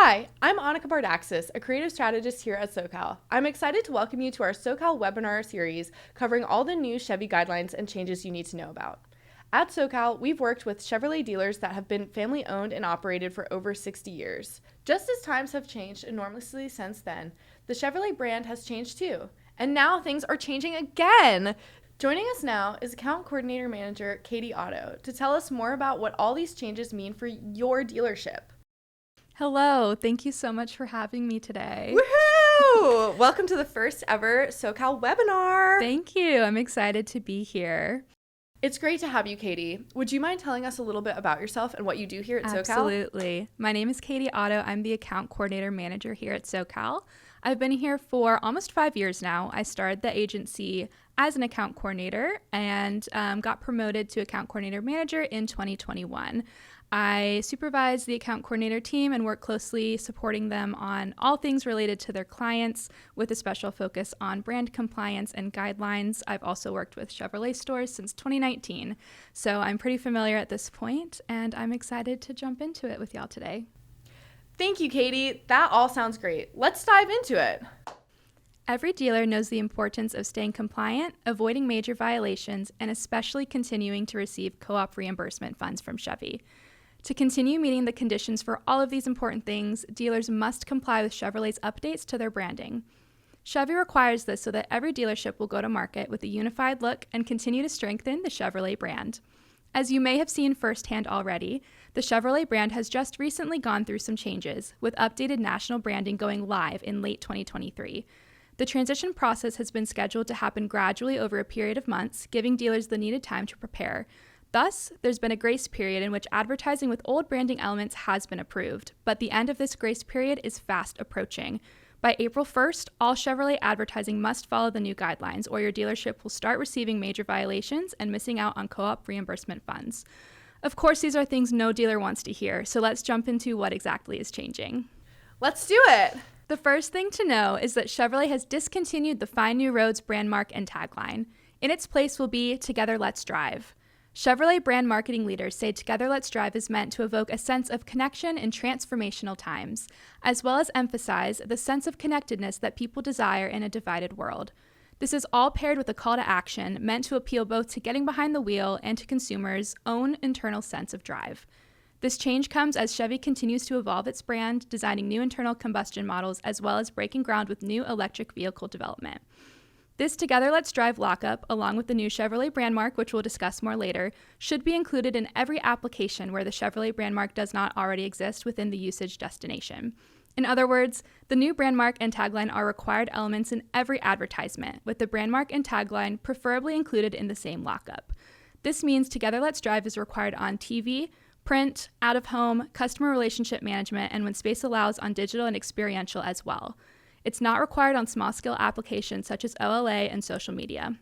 Hi, I'm Annika Bardaxis, a creative strategist here at Sokal. I'm excited to welcome you to our Sokal webinar series covering all the new Chevy guidelines and changes you need to know about. At Sokal, we've worked with Chevrolet dealers that have been family owned and operated for over 60 years. Just as times have changed enormously since then, the Chevrolet brand has changed too. And now things are changing again. Joining us now is Account Coordinator Manager Katie Otto to tell us more about what all these changes mean for your dealership. Hello, thank you so much for having me today. Woohoo! Welcome to the first ever Sokal webinar. Thank you. I'm excited to be here. It's great to have you, Katie. Would you mind telling us a little bit about yourself and what you do here at Sokal? Absolutely. My name is Katie Otto. I'm the Account Coordinator Manager here at Sokal. I've been here for almost 5 years now. I started the agency as an account coordinator and got promoted to Account Coordinator Manager in 2021. I supervise the account coordinator team and work closely supporting them on all things related to their clients with a special focus on brand compliance and guidelines. I've also worked with Chevrolet stores since 2019, so I'm pretty familiar at this point, and I'm excited to jump into it with y'all today. Thank you, Katie. That all sounds great. Let's dive into it. Every dealer knows the importance of staying compliant, avoiding major violations, and especially continuing to receive co-op reimbursement funds from Chevy. To continue meeting the conditions for all of these important things, dealers must comply with Chevrolet's updates to their branding. Chevy requires this so that every dealership will go to market with a unified look and continue to strengthen the Chevrolet brand. As you may have seen firsthand already, the Chevrolet brand has just recently gone through some changes, with updated national branding going live in late 2023. The transition process has been scheduled to happen gradually over a period of months, giving dealers the needed time to prepare. Thus, there's been a grace period in which advertising with old branding elements has been approved, but the end of this grace period is fast approaching. By April 1st, all Chevrolet advertising must follow the new guidelines, or your dealership will start receiving major violations and missing out on co-op reimbursement funds. Of course, these are things no dealer wants to hear, so let's jump into what exactly is changing. Let's do it! The first thing to know is that Chevrolet has discontinued the Find New Roads brand mark and tagline. In its place will be Together Let's Drive. Chevrolet brand marketing leaders say Together Let's Drive is meant to evoke a sense of connection in transformational times, as well as emphasize the sense of connectedness that people desire in a divided world. This is all paired with a call to action meant to appeal both to getting behind the wheel and to consumers' own internal sense of drive. This change comes as Chevy continues to evolve its brand, designing new internal combustion models as well as breaking ground with new electric vehicle development. This Together Let's Drive lockup, along with the new Chevrolet brand mark, which we'll discuss more later, should be included in every application where the Chevrolet brand mark does not already exist within the usage destination. In other words, the new brand mark and tagline are required elements in every advertisement, with the brand mark and tagline preferably included in the same lockup. This means Together Let's Drive is required on TV, print, out of home, customer relationship management, and when space allows, on digital and experiential as well. It's not required on small-scale applications such as OLA and social media.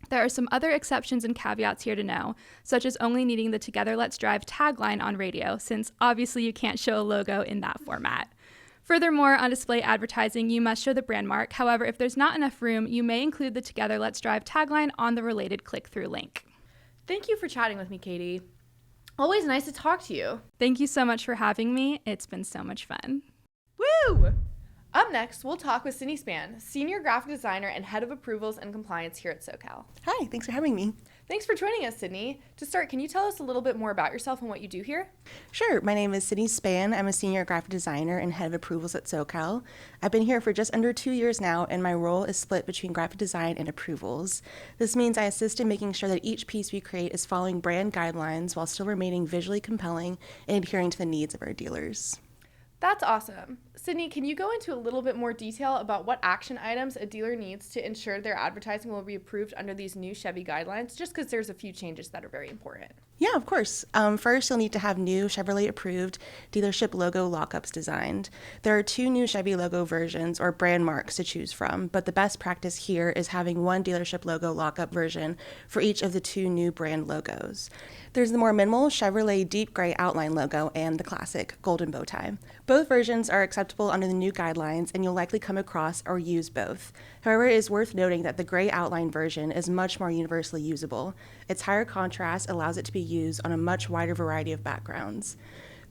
There are some other exceptions and caveats here to know, such as only needing the Together Let's Drive tagline on radio, since obviously you can't show a logo in that format. Furthermore, on display advertising, you must show the brand mark. However, if there's not enough room, you may include the Together Let's Drive tagline on the related click-through link. Thank you for chatting with me, Katie. Always nice to talk to you. Thank you so much for having me. It's been so much fun. Woo! Up next, we'll talk with Sydney Spann, Senior Graphic Designer and Head of Approvals and Compliance here at Sokal. Hi, thanks for having me. Thanks for joining us, Sydney. To start, can you tell us a little bit more about yourself and what you do here? Sure, my name is Sydney Spann. I'm a Senior Graphic Designer and Head of Approvals at Sokal. I've been here for just under 2 years now, and my role is split between graphic design and approvals. This means I assist in making sure that each piece we create is following brand guidelines while still remaining visually compelling and adhering to the needs of our dealers. That's awesome. Sydney, can you go into a little bit more detail about what action items a dealer needs to ensure their advertising will be approved under these new Chevy guidelines, just because there's a few changes that are very important? Yeah, of course. First, you'll need to have new Chevrolet-approved dealership logo lockups designed. There are 2 new Chevy logo versions or brand marks to choose from, but the best practice here is having one dealership logo lockup version for each of the 2 new brand logos. There's the more minimal Chevrolet deep gray outline logo and the classic golden bow tie. Both versions are acceptable under the new guidelines, and you'll likely come across or use both. However, it is worth noting that the gray outline version is much more universally usable. Its higher contrast allows it to be used on a much wider variety of backgrounds.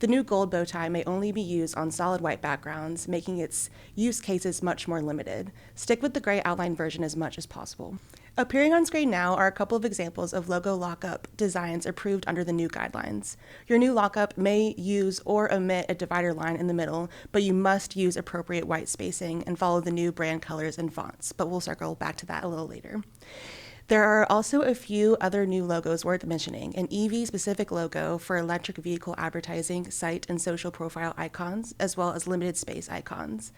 The new gold bow tie may only be used on solid white backgrounds, making its use cases much more limited. Stick with the gray outline version as much as possible. Appearing on screen now are a couple of examples of logo lockup designs approved under the new guidelines. Your new lockup may use or omit a divider line in the middle, but you must use appropriate white spacing and follow the new brand colors and fonts, but we'll circle back to that a little later. There are also a few other new logos worth mentioning: an EV-specific logo for electric vehicle advertising, site and social profile icons, as well as limited space icons.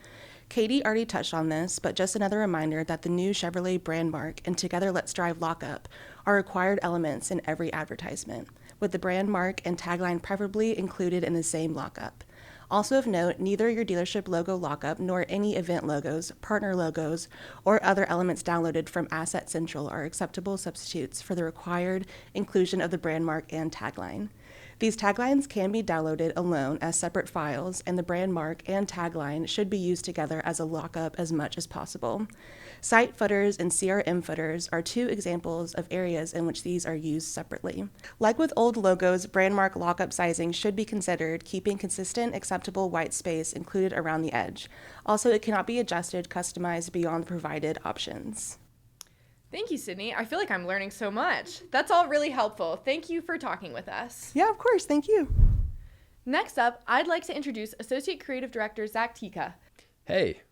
Katie already touched on this, but just another reminder that the new Chevrolet brand mark and Together Let's Drive lockup are required elements in every advertisement, with the brand mark and tagline preferably included in the same lockup. Also of note, neither your dealership logo lockup nor any event logos, partner logos, or other elements downloaded from Asset Central are acceptable substitutes for the required inclusion of the brand mark and tagline. These taglines can be downloaded alone as separate files, and the brand mark and tagline should be used together as a lockup as much as possible. Site footers and CRM footers are two examples of areas in which these are used separately. Like with old logos, brand mark lockup sizing should be considered, keeping consistent, acceptable white space included around the edge. Also, it cannot be adjusted, customized beyond the provided options. Thank you, Sydney. I feel like I'm learning so much. That's all really helpful. Thank you for talking with us. Yeah, of course. Thank you. Next up, I'd like to introduce Associate Creative Director Zach Tika. Hey.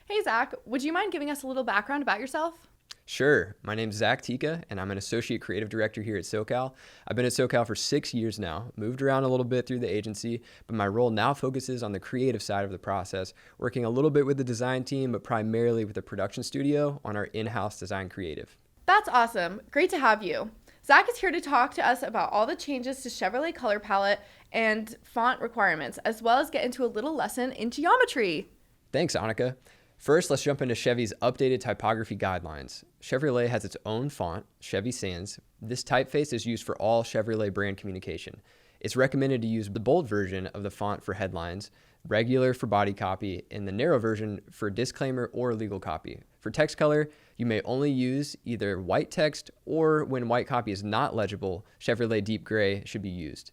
Hey, Zach. Would you mind giving us a little background about yourself? Sure. My name's Zach Tika, and I'm an Associate Creative Director here at Sokal. I've been at Sokal for 6 years now, moved around a little bit through the agency, but my role now focuses on the creative side of the process, working a little bit with the design team, but primarily with the production studio on our in-house design creative. That's awesome. Great to have you. Zach is here to talk to us about all the changes to Chevrolet color palette and font requirements, as well as get into a little lesson in geometry. Thanks, Annika. First, let's jump into Chevy's updated typography guidelines. Chevrolet has its own font, Chevy Sans. This typeface is used for all Chevrolet brand communication. It's recommended to use the bold version of the font for headlines, regular for body copy, and the narrow version for disclaimer or legal copy. For text color, you may only use either white text, or when white copy is not legible, Chevrolet Deep Gray should be used.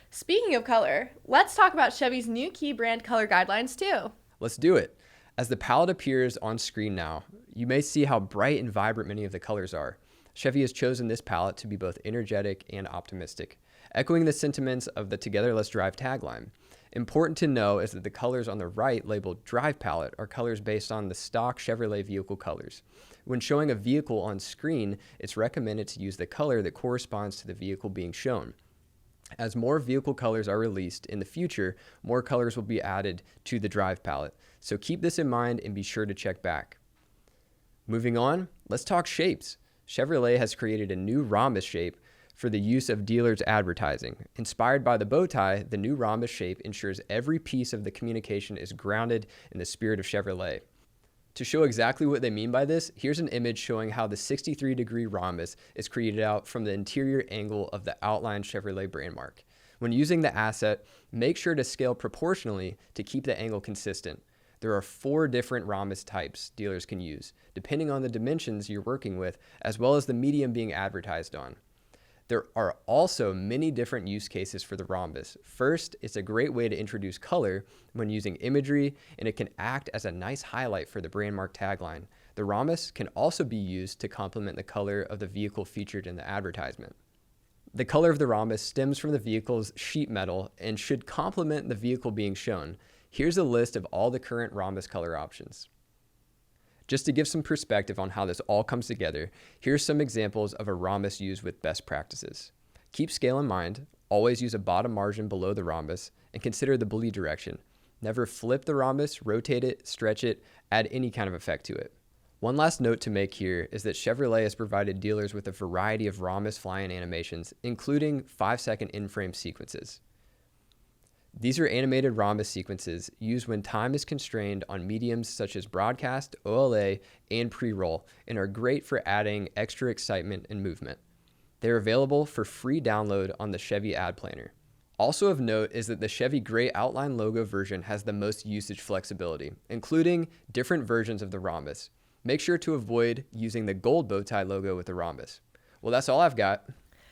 Speaking of color, let's talk about Chevy's new key brand color guidelines too. Let's do it. As the palette appears on screen now, you may see how bright and vibrant many of the colors are. Chevy has chosen this palette to be both energetic and optimistic, echoing the sentiments of the Together Let's Drive tagline. Important to know is that the colors on the right labeled Drive Palette are colors based on the stock Chevrolet vehicle colors. When showing a vehicle on screen, it's recommended to use the color that corresponds to the vehicle being shown. As more vehicle colors are released in the future, more colors will be added to the Drive Palette. So keep this in mind and be sure to check back. Moving on, let's talk shapes. Chevrolet has created a new rhombus shape for the use of dealers' advertising. Inspired by the bow tie, the new rhombus shape ensures every piece of the communication is grounded in the spirit of Chevrolet. To show exactly what they mean by this, here's an image showing how the 63-degree rhombus is created out from the interior angle of the outlined Chevrolet brand mark. When using the asset, make sure to scale proportionally to keep the angle consistent. There are 4 different rhombus types dealers can use, depending on the dimensions you're working with, as well as the medium being advertised on. There are also many different use cases for the rhombus. First, it's a great way to introduce color when using imagery, and it can act as a nice highlight for the brand mark tagline. The rhombus can also be used to complement the color of the vehicle featured in the advertisement. The color of the rhombus stems from the vehicle's sheet metal and should complement the vehicle being shown. Here's a list of all the current rhombus color options. Just to give some perspective on how this all comes together, here's some examples of a rhombus used with best practices. Keep scale in mind, always use a bottom margin below the rhombus, and consider the bleed direction. Never flip the rhombus, rotate it, stretch it, add any kind of effect to it. One last note to make here is that Chevrolet has provided dealers with a variety of rhombus fly-in animations, including 5-second in-frame sequences. These are animated rhombus sequences used when time is constrained on mediums such as broadcast, OLA, and pre-roll, and are great for adding extra excitement and movement. They're available for free download on the Chevy Ad Planner. Also of note is that the Chevy Gray Outline logo version has the most usage flexibility, including different versions of the rhombus. Make sure to avoid using the gold bow tie logo with the rhombus. Well, that's all I've got.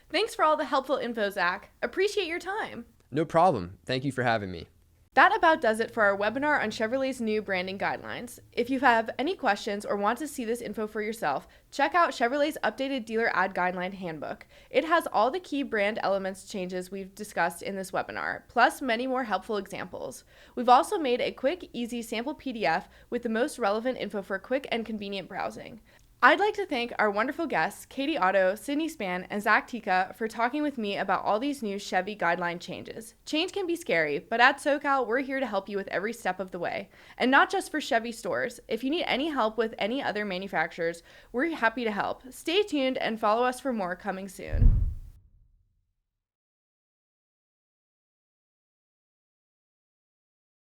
Thanks for all the helpful info, Zach. Appreciate your time. No problem. Thank you for having me. That about does it for our webinar on Chevrolet's new branding guidelines. If you have any questions or want to see this info for yourself, check out Chevrolet's updated dealer ad guideline handbook. It has all the key brand elements changes we've discussed in this webinar, plus many more helpful examples. We've also made a quick, easy sample PDF with the most relevant info for quick and convenient browsing. I'd like to thank our wonderful guests, Katie Otto, Sydney Spann, and Zach Tika, for talking with me about all these new Chevy guideline changes. Change can be scary, but at Sokal, we're here to help you with every step of the way. And not just for Chevy stores. If you need any help with any other manufacturers, we're happy to help. Stay tuned and follow us for more coming soon.